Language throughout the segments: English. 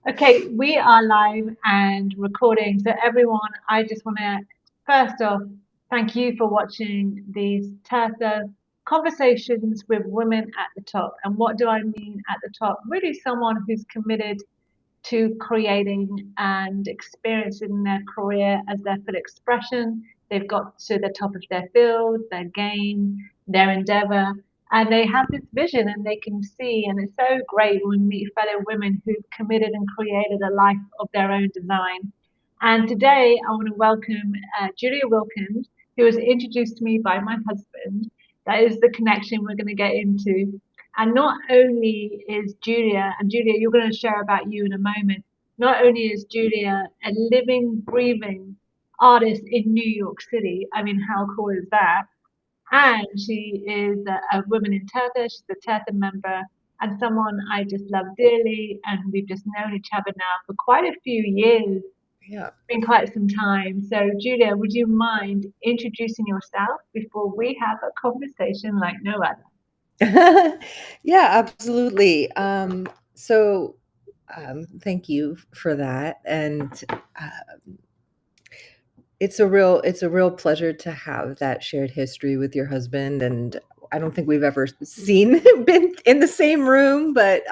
Okay, we are live and recording. So, everyone, I just want to first off thank you for watching these Tirtha conversations with women at the top. And what do I mean at the top? Really, someone who's committed to creating and experiencing their career as their full expression. They've got to the top of their field, their game, their endeavor, and they have this vision and they can see. And it's so great when we meet fellow women who've committed and created a life of their own design. And today I want to welcome Julia Wilkins, who was introduced to me by my husband. That is the connection we're going to get into. And not only is Julia, and Julia, you're going to share about you in a moment, not only is Julia a living, breathing artist in New York City, I mean, how cool is that? And she is a woman in Tirtha, she's a Tirtha member, and someone I just love dearly. And we've just known each other now for quite a few years, Yeah. been quite some time. So, Julia, would you mind introducing yourself before we have a conversation like no other? Yeah, absolutely. Thank you for that. And it's a real pleasure to have that shared history with your husband. And I don't think we've ever been in the same room, but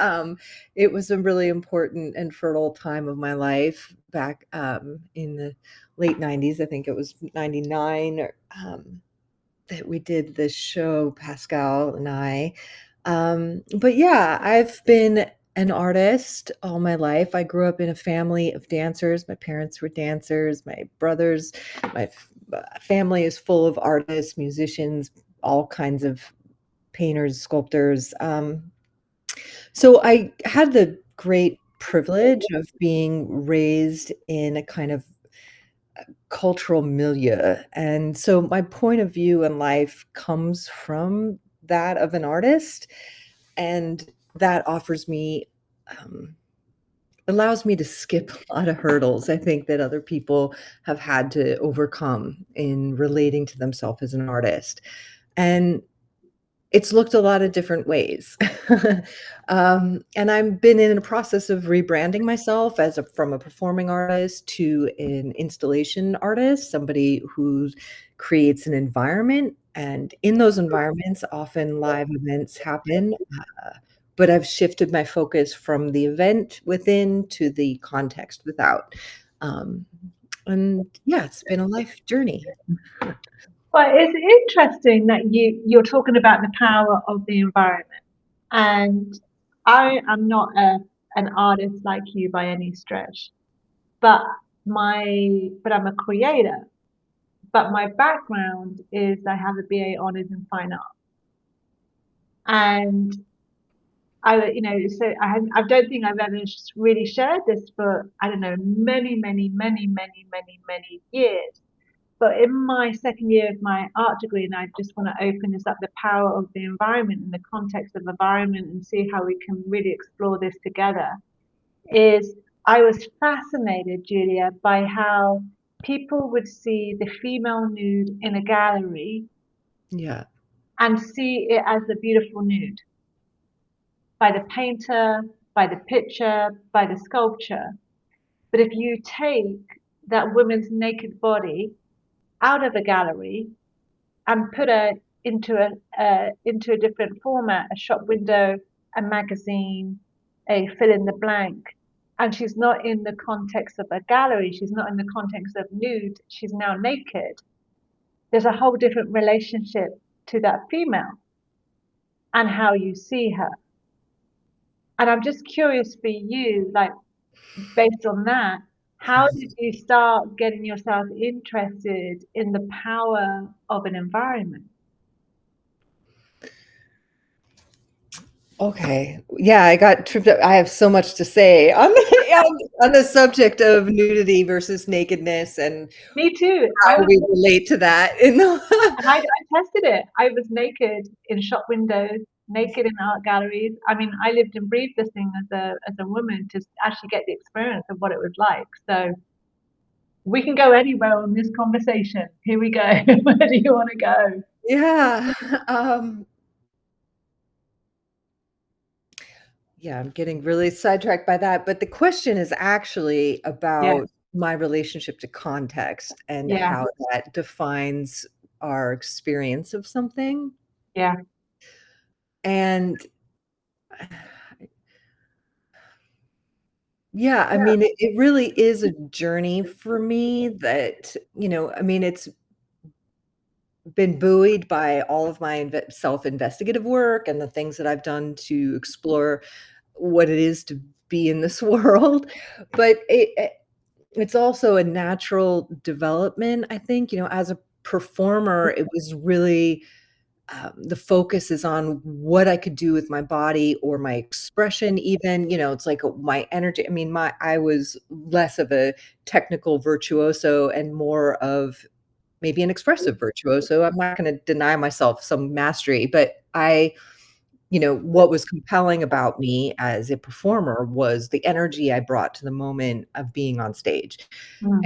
it was a really important and fertile time of my life back in the late 90s. I think it was 99 or, that we did this show, Pascal and I. But yeah, I've been an artist all my life. I grew up in a family of dancers. My parents were dancers. My family is full of artists, musicians, all kinds of painters, sculptors. So I had the great privilege of being raised in a kind of cultural milieu. And so my point of view in life comes from that of an artist, and that offers me um, allows me to skip a lot of hurdles I think that other people have had to overcome in relating to themselves as an artist. And it's looked a lot of different ways. And I've been in a process of rebranding myself from a performing artist to an installation artist, somebody who creates an environment. And in those environments, often live events happen. But I've shifted my focus from the event within to the context without. Um, and yeah, it's been a life journey. Well, it's interesting that you're talking about the power of the environment, and I am not an artist like you by any stretch, but but I'm a creator. But my background is I have a BA honors in fine art, and I don't think I've ever really shared this for I don't know many years. But in my second year of my art degree, and I just want to open this up, the power of the environment and the context of environment and see how we can really explore this together, is I was fascinated, Julia, by how people would see the female nude in a gallery Yeah. and see it as a beautiful nude by the painter, by the picture, by the sculpture. But if you take that woman's naked body out of a gallery and put her into a different format, a shop window, a magazine, a fill in the blank. And she's not in the context of a gallery, she's not in the context of nude, she's now naked. There's a whole different relationship to that female and how you see her. And I'm just curious for you, like based on that, how did you start getting yourself interested in the power of an environment? Okay. Yeah, I got tripped up. I have so much to say on the on the subject of nudity versus nakedness and Me too. how we relate to that in the I tested it. I was naked in shop windows, naked in art galleries. I mean, I lived and breathed this thing as a woman to actually get the experience of what it was like. So we can go anywhere on this conversation. Here we go. Where do you want to go? Yeah. Um, Yeah, I'm getting really sidetracked by that, but the question is actually Yeah, about my relationship to context and yeah, how that defines our experience of something. yeah, And yeah, I yeah. mean, it really is a journey for me that, I mean, it's been buoyed by all of my self-investigative work and the things that I've done to explore what it is to be in this world. But it's also a natural development, I think. As a performer, it was really the focus is on what I could do with my body or my expression even. It's like my energy. I mean, my I was less of a technical virtuoso and more of maybe an expressive virtuoso. I'm not gonna deny myself some mastery, but what was compelling about me as a performer was the energy I brought to the moment of being on stage. Mm,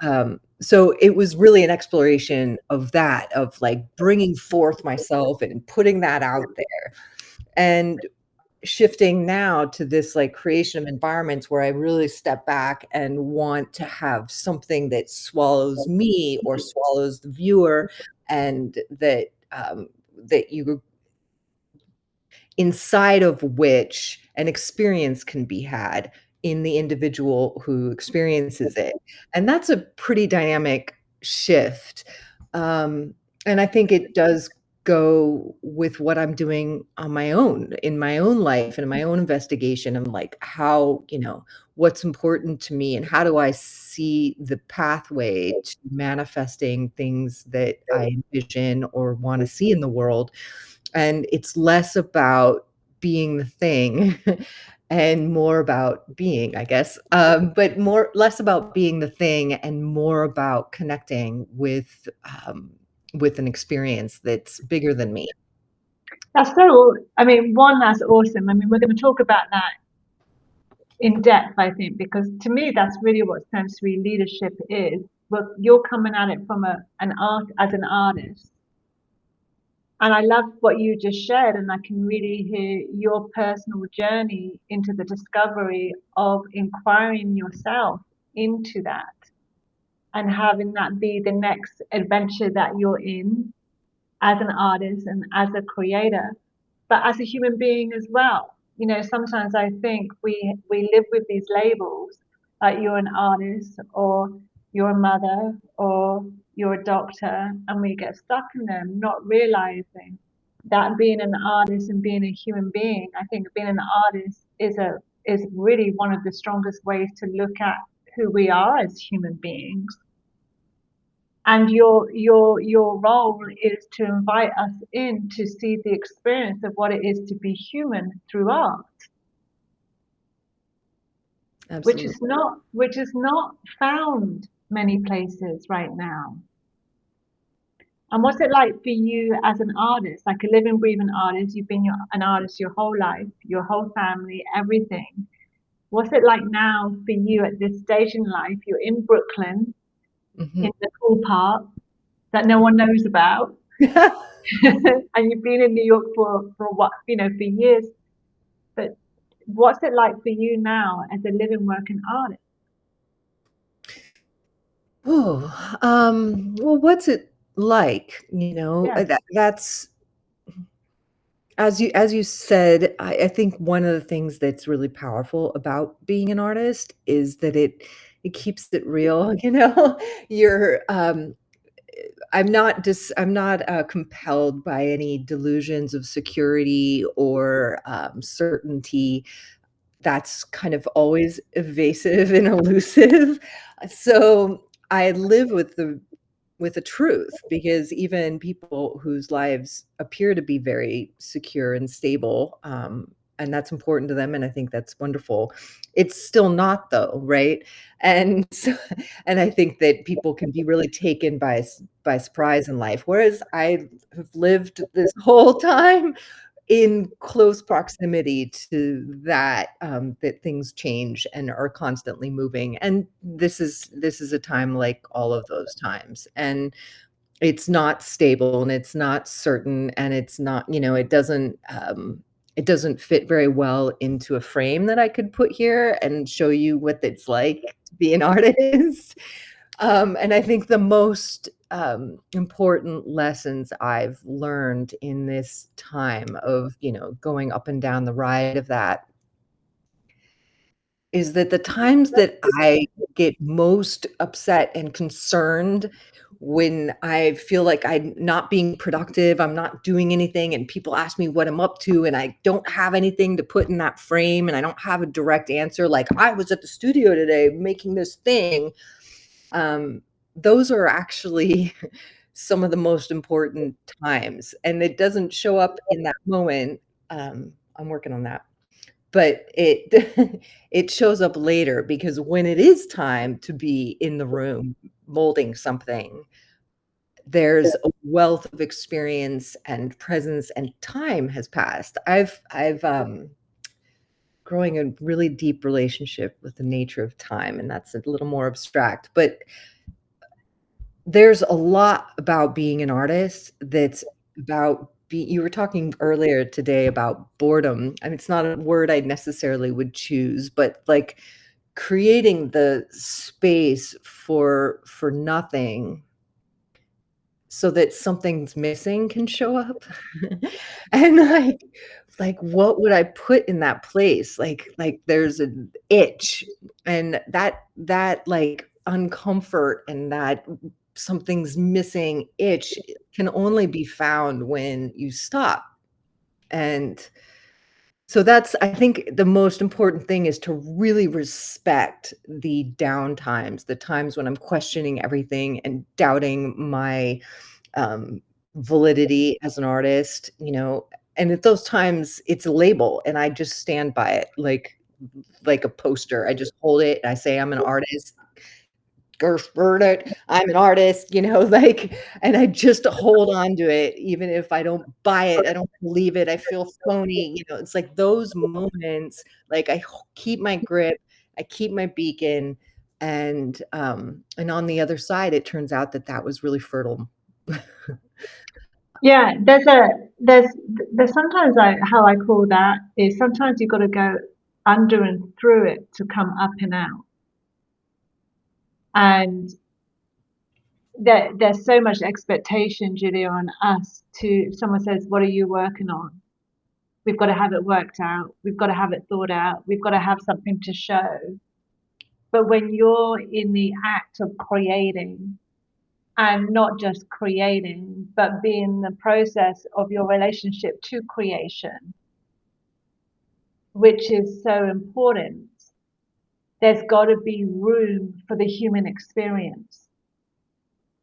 And, so it was really an exploration of that, of, like, bringing forth myself and putting that out there, and shifting now to this, like, creation of environments where I really step back and want to have something that swallows me or swallows the viewer, and that you inside of which an experience can be had in the individual who experiences it. And that's a pretty dynamic shift. Um, and I think it does go with what I'm doing on my own, in my own life and in my own investigation of like how, what's important to me and how do I see the pathway to manifesting things that I envision or want to see in the world. And it's less about being the thing and more about being, I guess, but less about being the thing and more about connecting with an experience that's bigger than me. that's so. I mean, one, that's awesome. I mean, we're going to talk about that in depth, I think, because to me, that's really what sensory leadership is. But you're coming at it from an art as an artist, and I love what you just shared, and I can really hear your personal journey into the discovery of inquiring yourself into that and having that be the next adventure that you're in as an artist and as a creator, but as a human being as well. Sometimes I think we live with these labels, like you're an artist or you're a mother or you're a doctor, and we get stuck in them, not realizing that being an artist and being a human being, I think being an artist is really one of the strongest ways to look at who we are as human beings. And your role is to invite us in to see the experience of what it is to be human through art, Absolutely. which is not found many places right now. And what's it like for you as an artist, like a living, breathing artist? You've been an artist your whole life, your whole family, everything. What's it like now for you at this stage in life? You're in Brooklyn, Mhm. in the cool part that no one knows about, and you've been in New York for what, for years. But what's it like for you now as a living working artist? Oh, well, what's it like? Yeah, That's as you said, I think one of the things that's really powerful about being an artist is that it keeps it real, You're, I'm not, compelled by any delusions of security or, certainty. That's kind of always evasive and elusive. So, I live with the truth, because even people whose lives appear to be very secure and stable, and that's important to them, and I think that's wonderful. It's still not though, right? And so, and I think that people can be really taken by surprise in life, whereas I have lived this whole time in close proximity to that, that things change and are constantly moving, and this is a time like all of those times, and it's not stable, and it's not certain, and it's not, it doesn't, it doesn't fit very well into a frame that I could put here and show you what it's like to be an artist. And I think the most important lessons I've learned in this time of, going up and down the ride of that is that the times that I get most upset and concerned when I feel like I'm not being productive, I'm not doing anything, and people ask me what I'm up to, and I don't have anything to put in that frame, and I don't have a direct answer, like, "I was at the studio today making this thing." Um, those are actually some of the most important times, and it doesn't show up in that moment. I'm working on that. But it it shows up later because when it is time to be in the room molding something, there's a wealth of experience and presence and time has passed. I've growing a really deep relationship with the nature of time, and that's a little more abstract, but there's a lot about being an artist that's about be you were talking earlier today about boredom, and it's not a word I necessarily would choose, but, like, creating the space for nothing so that something's missing can show up. And, like, what would I put in that place? Like, there's an itch, and that, like, uncomfort and that something's missing itch can only be found when you stop, and so that's I think the most important thing is to really respect the down times, the times when I'm questioning everything and doubting my, um, validity as an artist, and at those times, it's a label, and I just stand by it like a poster. I just hold it, and I say, "I'm an artist. Gersh Burnett, I'm an artist," like, and I just hold on to it even if I don't buy it, I don't believe it, I feel phony, it's like those moments, like, I h keep my grip, I keep my beacon, and on the other side, it turns out that that was really fertile. Yeah, there's sometimes how I call that is sometimes you've got to go under and through it to come up and out. And there's so much expectation, Julia, on us to if someone says, "What are you working on?" We've got to have it worked out. We've got to have it thought out. We've got to have something to show. But when you're in the act of creating, and not just creating, but be in the process of your relationship to creation, which is so important, there's got to be room for the human experience.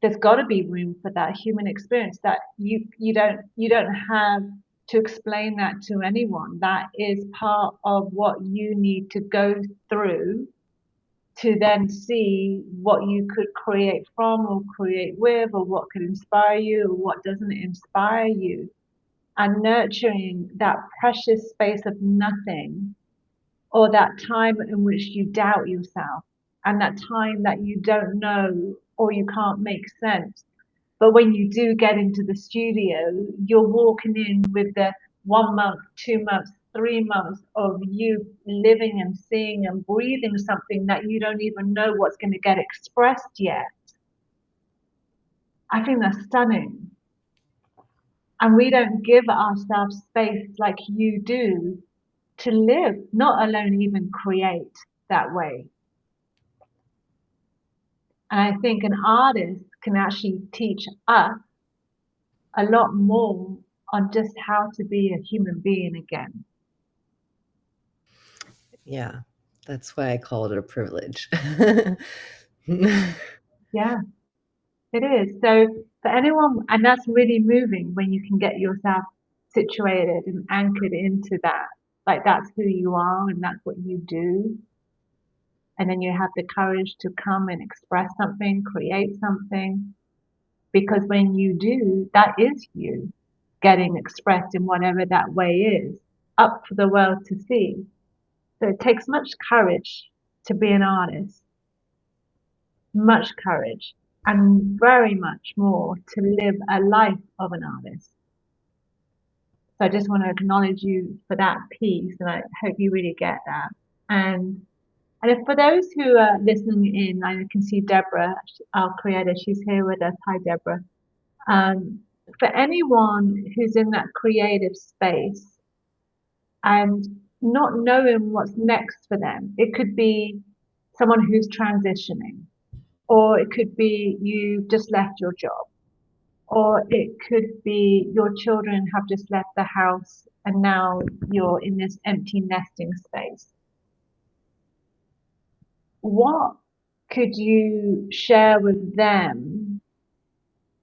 There's got to be room for that human experience that you don't have to explain that to anyone. That is part of what you need to go through to then see what you could create from or create with or what could inspire you or what doesn't inspire you, and nurturing that precious space of nothing, or that time in which you doubt yourself, and that time that you don't know or you can't make sense. But when you do get into the studio, you're walking in with the 1 month, 2 months, 3 months of you living and seeing and breathing something that you don't even know what's going to get expressed yet. I think that's stunning. And we don't give ourselves space like you do to live, not alone even create that way. And I think an artist can actually teach us a lot more on just how to be a human being again. Yeah, that's why I call it a privilege. Yeah, it is. So for anyone, and that's really moving when you can get yourself situated and anchored into that. Like that's who you are and that's what you do. And then you have the courage to come and express something, create something. Because when you do, that is you getting expressed in whatever that way is, up for the world to see. So it takes much courage to be an artist, much courage, and very much more to live a life of an artist. So I just want to acknowledge you for that piece, and I hope you really get that. And if for those who are listening in, I can see Deborah, our creator, she's here with us. Hi, Deborah. Um, for anyone who's in that creative space and not knowing what's next for them, it could be someone who's transitioning, or it could be you just left your job, or it could be your children have just left the house and now you're in this empty nesting space. What could you share with them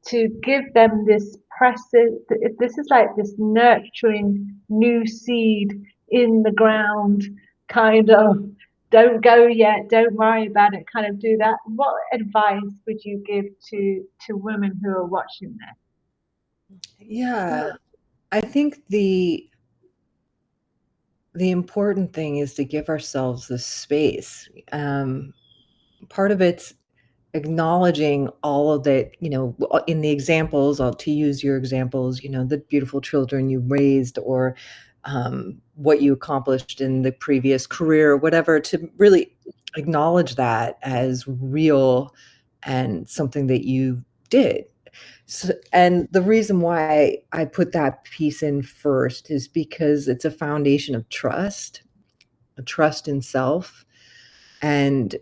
to give them this precious, this is like this nurturing new seed in the ground kind of, don't go yet, don't worry about it, kind of do that. What advice would you give to women who are watching this? Yeah, I think the important thing is to give ourselves the space. Part of it's acknowledging all of that, in the examples, to use your examples, the beautiful children you raised, or what you accomplished in the previous career, or whatever, to really acknowledge that as real and something that you did. So, and the reason why I put that piece in first is because it's a foundation of trust, a trust in self, and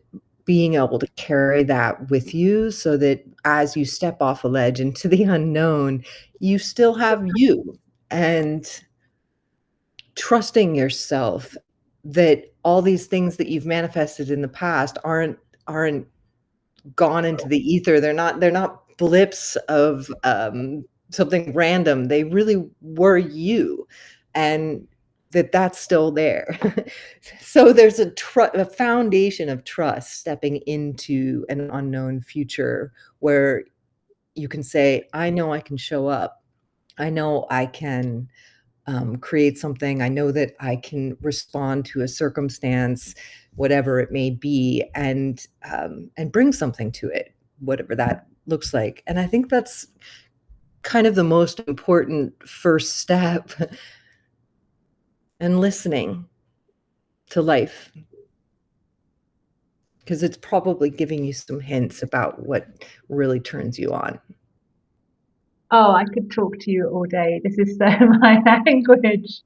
being able to carry that with you so that as you step off a ledge into the unknown, you still have you, and trusting yourself that all these things that you've manifested in the past aren't gone into the ether. They're not blips of something random. They really were you, and that's still there. So there's a foundation of trust stepping into an unknown future where you can say, I know I can show up. I know I can create something. I know that I can respond to a circumstance, whatever it may be, and bring something to it, whatever that looks like. And I think that's kind of the most important first step, and listening to life, because it's probably giving you some hints about what really turns you on. Oh, I could talk to you all day. This is so my language.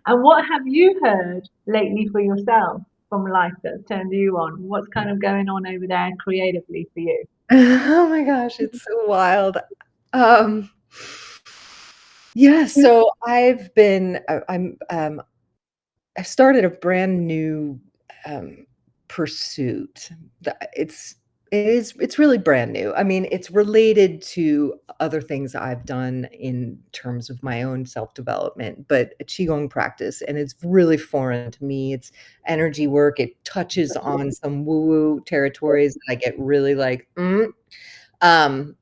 And what have you heard lately for yourself from life that's turned you on? What's kind of going on over there creatively for you? Oh my gosh, it's so wild. Um, yeah, so I started a brand new pursuit. It's really brand new. I mean, it's related to other things I've done in terms of my own self-development, but a qigong practice, and it's really foreign to me. It's energy work. It touches on some woo-woo territories that I get really like, Um,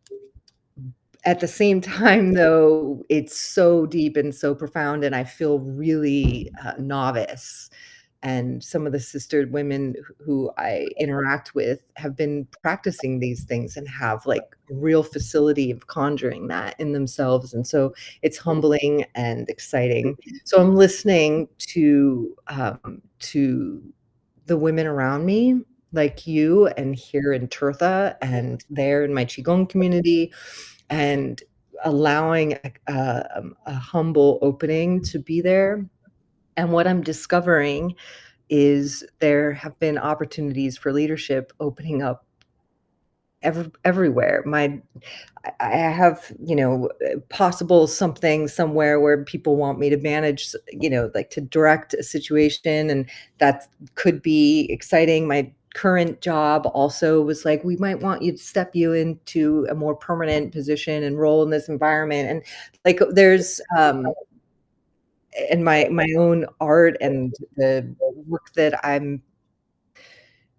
at the same time, though, it's so deep and so profound, and I feel really novice. And some of the sister women who I interact with have been practicing these things and have like real facility of conjuring that in themselves. And so it's humbling and exciting. So I'm listening to the women around me, like you, and here in Tirtha, and there in my Qigong community, and allowing a humble opening to be there. And what I'm discovering is there have been opportunities for leadership opening up everywhere. I have, possible something somewhere where people want me to manage, like to direct a situation, and that could be exciting. My current job also was like, we might want you to step you into a more permanent position and role in this environment. And like there's and my own art and the work that I'm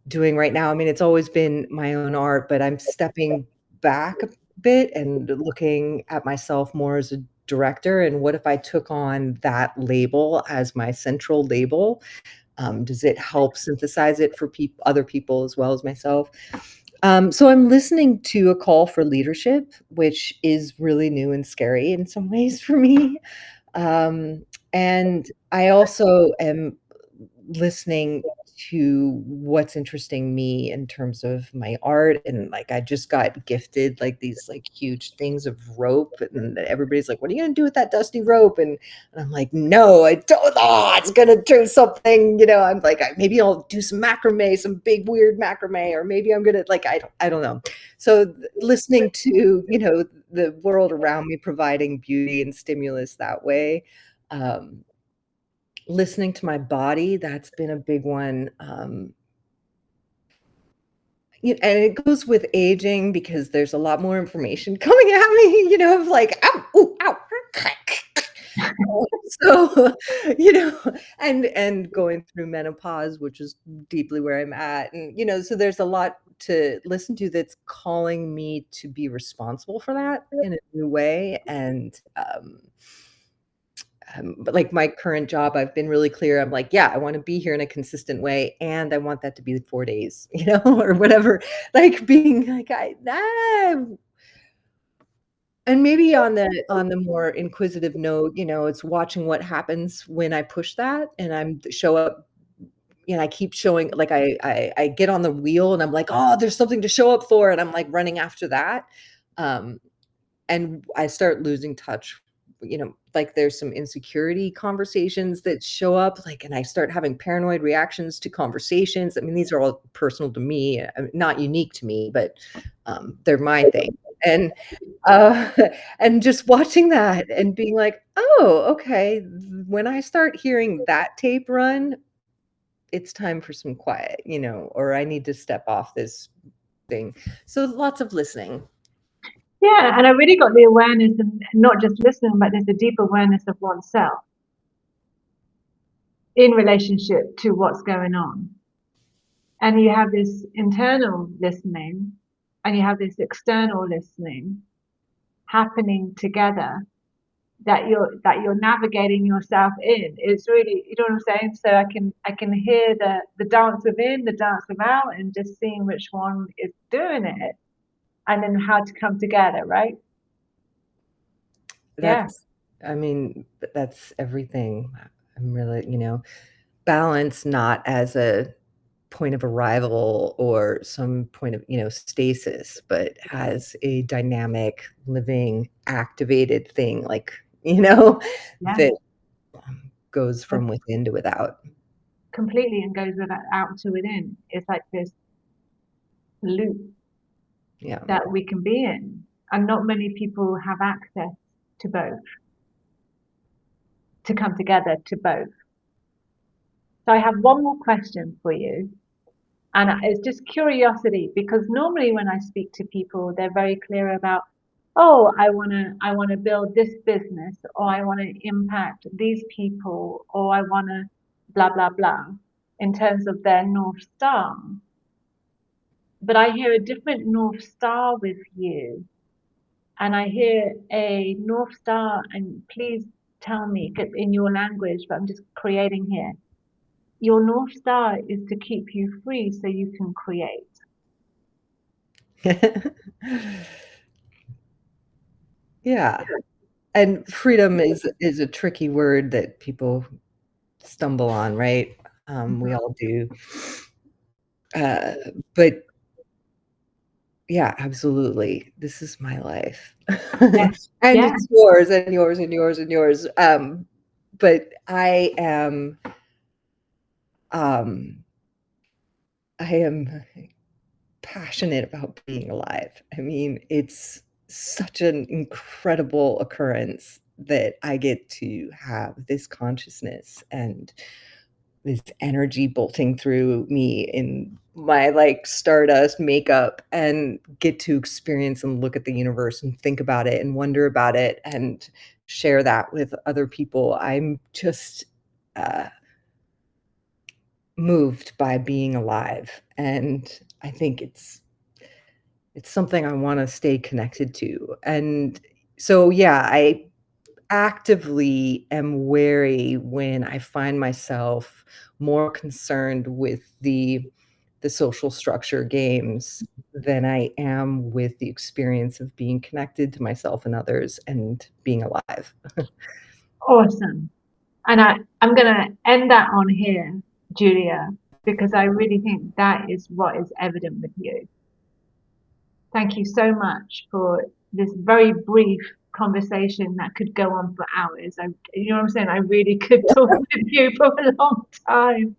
doing right now. I mean, it's always been my own art, but I'm stepping back a bit and looking at myself more as a director. And what if I took on that label as my central label? Does it help synthesize it for other people as well as myself? So I'm listening to a call for leadership, which is really new and scary in some ways for me. And I also am listening to what's interesting me in terms of my art, and like I just got gifted like these like huge things of rope, and everybody's like, what are you gonna do with that dusty rope? And I'm like, no, I don't. Oh, it's gonna do something, I'm like, maybe I'll do some macrame, some big weird macrame, or maybe I'm gonna like, I don't know. So listening to the world around me providing beauty and stimulus that way. um Listening to my body, that's been a big one. And it goes with aging because there's a lot more information coming at me, of like, ow, ooh, ow. So, and going through menopause, which is deeply where I'm at. And, so there's a lot to listen to that's calling me to be responsible for that in a new way. And, but like my current job, I've been really clear. I'm like, yeah, I want to be here in a consistent way, and I want that to be 4 days, or whatever. Like being like, and maybe on the more inquisitive note, it's watching what happens when I push that, and I'm show up. I keep showing, like I get on the wheel, and I'm like, oh, there's something to show up for, and I'm like running after that. Um, and I start losing touch, like there's some insecurity conversations that show up, like, and I start having paranoid reactions to conversations. I mean, these are all personal to me, not unique to me, but they're my thing. And uh, and just watching that and being like, oh, okay, when I start hearing that tape run, it's time for some quiet, or I need to step off this thing. So lots of listening. Yeah, and I really got the awareness of not just listening, but there's a deep awareness of oneself in relationship to what's going on. And you have this internal listening and you have this external listening happening together that you're navigating yourself in. It's really, you know what I'm saying? So I can hear the dance within, the dance without, and just seeing which one is doing it and then how to come together, right? Yeah. That's I mean, that's everything. I'm really, balance not as a point of arrival or some point of, stasis, but as a dynamic, living, activated thing, like, Yeah. that goes from within to without. Completely, and goes with that out to within. It's like this loop Yeah. that we can be in. And not many people have access to both, to come together to both. So I have one more question for you. And it's just curiosity, because normally when I speak to people, they're very clear about, oh, I wanna build this business, or I want to impact these people, or I want to blah blah blah in terms of their North Star. But I hear a different North Star with you. And I hear a North Star, and please tell me in your language, but I'm just creating here. Your North Star is to keep you free so you can create. Yeah. And freedom is a tricky word that people stumble on, right? We Mhm. all do. Uh, but yeah, absolutely. This is my life. Yes. And Yeah. it's yours and yours and yours and yours. But um, I am passionate about being alive. I mean, it's such an incredible occurrence that I get to have this consciousness and this energy bolting through me in my like stardust makeup, and get to experience and look at the universe and think about it and wonder about it and share that with other people. I'm just uh, moved by being alive, and I think it's something I want to stay connected to. And so, yeah, I actively am wary when I find myself more concerned with the social structure games than I am with the experience of being connected to myself and others and being alive. Awesome. And I'm going to end that on here, Julia, because I really think that is what is evident with you. Thank you so much for this very brief conversation that could go on for hours. You know what I'm saying? I really could talk with you for a long time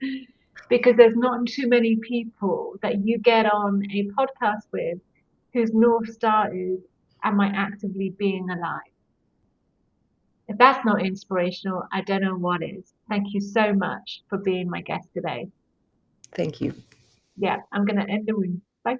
because there's not too many people that you get on a podcast with whose North Star is, am I actively being alive? If that's not inspirational, I don't know what is. Thank you so much for being my guest today. Thank you. Yeah, I'm going to end the room. Bye.